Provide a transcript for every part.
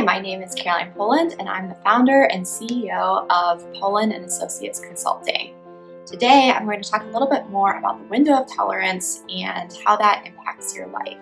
my name is Caroline Poland, and I'm the founder and CEO of Poland & Associates Consulting. Today, I'm going to talk a little bit more about the window of tolerance and how that impacts your life.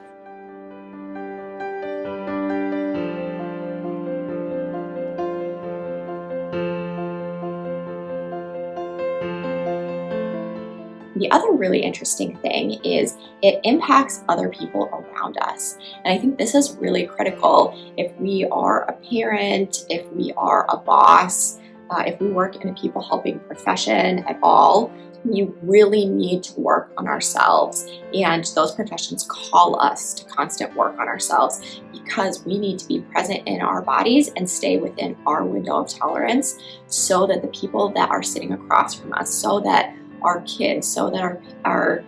The other really interesting thing is it impacts other people around us. And I think this is really critical if we are a parent, if we are a boss, if we work in a people helping profession at all. We really need to work on ourselves, and those professions call us to constant work on ourselves because we need to be present in our bodies and stay within our window of tolerance so that the people that are sitting across from us, so that our kids, so that our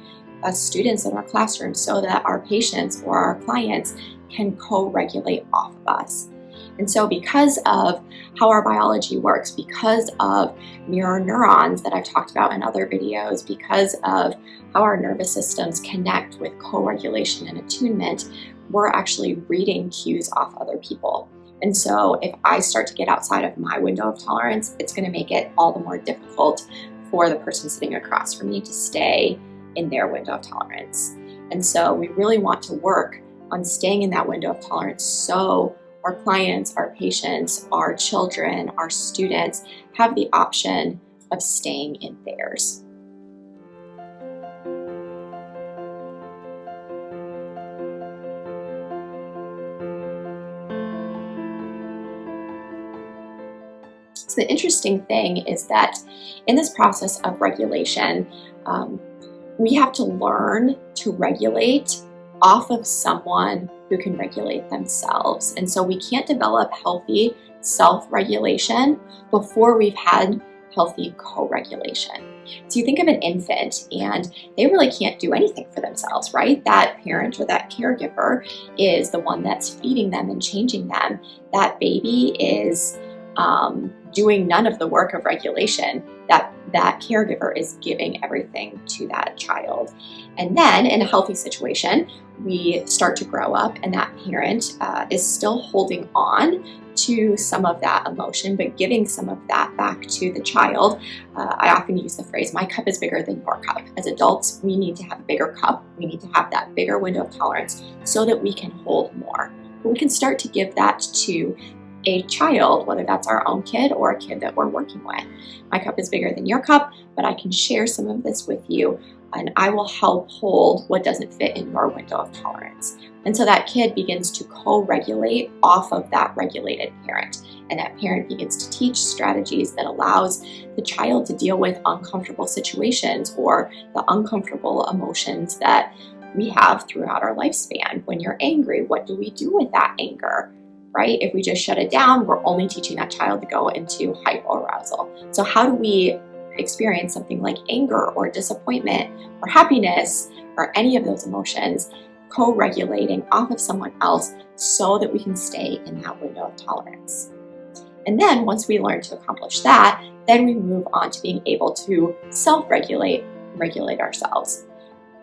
students in our classrooms, so that our patients or our clients can co-regulate off of us. And so because of how our biology works, because of mirror neurons that I've talked about in other videos, because of how our nervous systems connect with co-regulation and attunement, we're actually reading cues off other people. And so if I start to get outside of my window of tolerance, it's going to make it all the more difficult for the person sitting across from me to stay in their window of tolerance. And so we really want to work on staying in that window of tolerance so our clients, our patients, our children, our students have the option of staying in theirs. So the interesting thing is that in this process of regulation, we have to learn to regulate off of someone who can regulate themselves. And so we can't develop healthy self-regulation before we've had healthy co-regulation. So you think of an infant and they really can't do anything for themselves, right? That parent or that caregiver is the one that's feeding them and changing them. That baby is doing none of the work of regulation. That caregiver is giving everything to that child. And then in a healthy situation, we start to grow up and that parent is still holding on to some of that emotion, but giving some of that back to the child. I often use the phrase, my cup is bigger than your cup. As adults, we need to have a bigger cup. We need to have that bigger window of tolerance so that we can hold more. But we can start to give that to a child, whether that's our own kid or a kid that we're working with. My cup is bigger than your cup, but I can share some of this with you and I will help hold what doesn't fit in your window of tolerance. And so that kid begins to co-regulate off of that regulated parent. And that parent begins to teach strategies that allows the child to deal with uncomfortable situations or the uncomfortable emotions that we have throughout our lifespan. When you're angry, what do we do with that anger? Right? If we just shut it down, we're only teaching that child to go into hyperarousal. So how do we experience something like anger or disappointment or happiness or any of those emotions, co-regulating off of someone else so that we can stay in that window of tolerance? And then once we learn to accomplish that, then we move on to being able to self-regulate, regulate ourselves.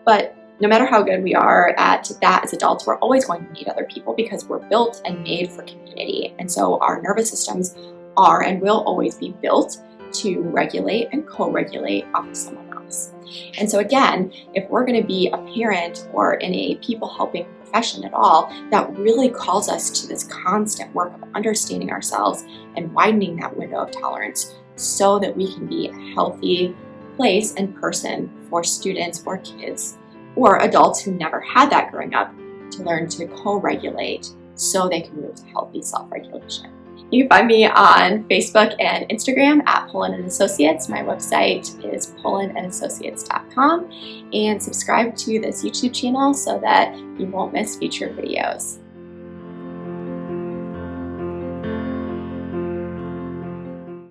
But no matter how good we are at that as adults, we're always going to need other people because we're built and made for community. And so our nervous systems are and will always be built to regulate and co-regulate off of someone else. And so again, if we're going to be a parent or in a people helping profession at all, that really calls us to this constant work of understanding ourselves and widening that window of tolerance so that we can be a healthy place and person for students or kids or adults who never had that growing up to learn to co-regulate so they can move to healthy self-regulation. You can find me on Facebook and Instagram at Poland & Associates. My website is polandassociates.com, and subscribe to this YouTube channel so that you won't miss future videos.